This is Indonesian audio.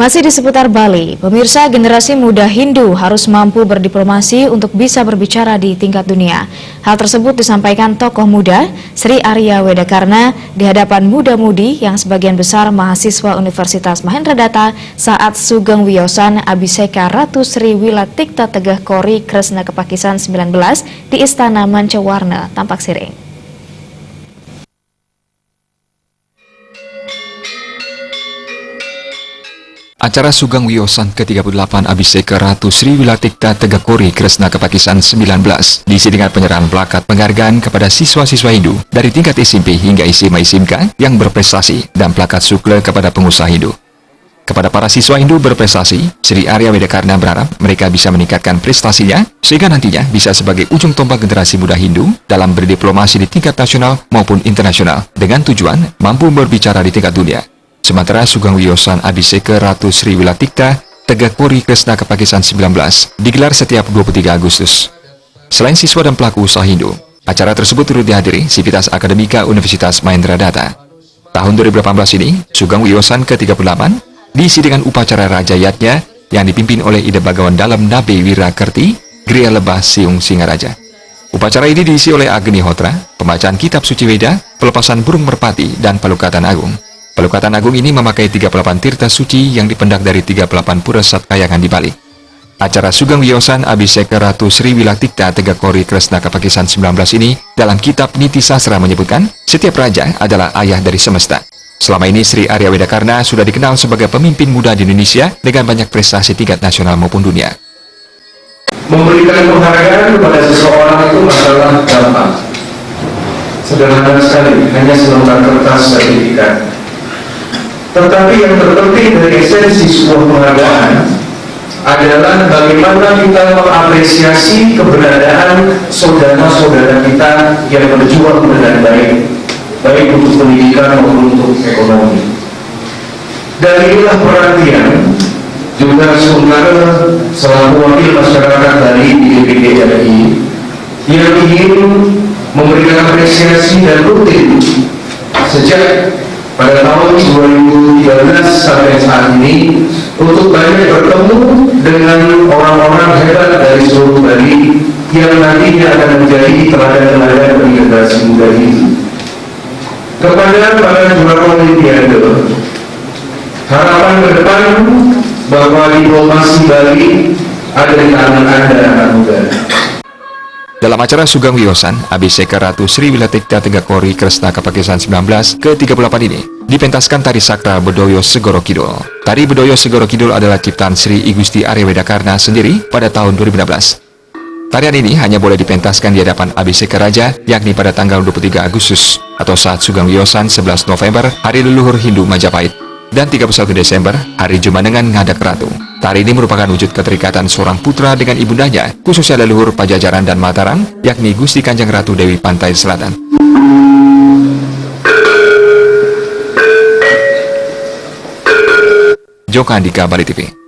Masih di seputar Bali, pemirsa, generasi muda Hindu harus mampu berdiplomasi untuk bisa berbicara di tingkat dunia. Hal tersebut disampaikan tokoh muda Sri Arya Wedakarna di hadapan muda-mudi yang sebagian besar mahasiswa Universitas Mahendradatta saat Sugeng Wiyosan Abhiseka Ratu Sri Wilatikta Tegah Kori Kresna Kepakisan 19 di Istana Mancawarna, Tampak Siring. Acara Sugeng Wiyosan ke-38 Abhiseka Ratu Sri Wilatikta Tegah Kori Kresna Kepakisan 19 diisi dengan penyerahan plakat penghargaan kepada siswa-siswa Hindu dari tingkat SMP hingga SMA-SMK yang berprestasi dan plakat sukle kepada pengusaha Hindu. Kepada para siswa Hindu berprestasi, Sri Arya Wedakarna berharap mereka bisa meningkatkan prestasinya sehingga nantinya bisa sebagai ujung tombak generasi muda Hindu dalam berdiplomasi di tingkat nasional maupun internasional dengan tujuan mampu berbicara di tingkat dunia. Sementara Sugeng Wiyosan Abhiseka Ratu Sri Wilatikta Tegah Kori Kresna Kepakisan 19 digelar setiap 23 Agustus. Selain siswa dan pelaku usaha Hindu, acara tersebut turut dihadiri Sivitas Akademika Universitas Mahendradatta. Tahun 2018 ini, Sugeng Wiyosan ke-38 diisi dengan upacara Raja Yatnya yang dipimpin oleh Ida Bagawan Dalam Nabe Wirakerti, Griya Lebah Siung Singaraja. Upacara ini diisi oleh Agni Hotra, pembacaan kitab suci Weda, pelepasan burung merpati, dan pelukatan agung. Pelukatan agung ini memakai 38 tirta suci yang dipendak dari 38 pura satkayangan di Bali. Acara Sugeng Wiyosan Abhiseka Ratu Sri Wilatikta Tegah Kori Kresna Kepakisan 19 ini dalam kitab Niti Sastra menyebutkan setiap raja adalah ayah dari semesta. Selama ini Sri Arya Wedakarna sudah dikenal sebagai pemimpin muda di Indonesia dengan banyak prestasi tingkat nasional maupun dunia. Memberikan penghargaan kepada seseorang itu masalah gampang. Sederhana sekali, hanya selembar kertas sertifikat. Tetapi yang terpenting dari esensi sebuah penghargaan adalah bagaimana kita mengapresiasi keberadaan saudara-saudara kita yang berjuang dengan baik untuk pendidikan maupun untuk ekonomi. Dan inilah perhatian juga saudara selaku wakil masyarakat dari DPD RI yang ingin memberikan apresiasi dan rutin sejak pada tahun 2013 sampai saat ini untuk banyak bertemu dengan orang-orang hebat dari seluruh Bali yang nantinya akan menjadi teladan-teladan bagi generasi muda ini. Kepada para juara Olimpiade, harapan ke depan bahwa diplomasi Bali ada di tangan Anda, anak muda. Dalam acara Sugeng Wiyosan Abhiseka Ratu Sri Wilatikta Tegah Kori Kresna Kepakisan 19 ke-38 ini dipentaskan tari sakra Bedoyo Segoro Kidul. Tari Bedoyo Segoro Kidul adalah ciptaan Sri I Gusti Arya Wedakarna sendiri pada tahun 2016. Tarian ini hanya boleh dipentaskan di hadapan Abhiseka Raja yakni pada tanggal 23 Agustus atau saat Sugeng Wiyosan 11 November Hari Leluhur Hindu Majapahit dan 31 Desember Hari Jumanengan Ngadak Ratu. Tari ini merupakan wujud keterikatan seorang putra dengan ibundanya, khususnya leluhur Pajajaran dan Mataram, yakni Gusti Kanjeng Ratu Dewi Pantai Selatan. Joko Andika, Bali TV.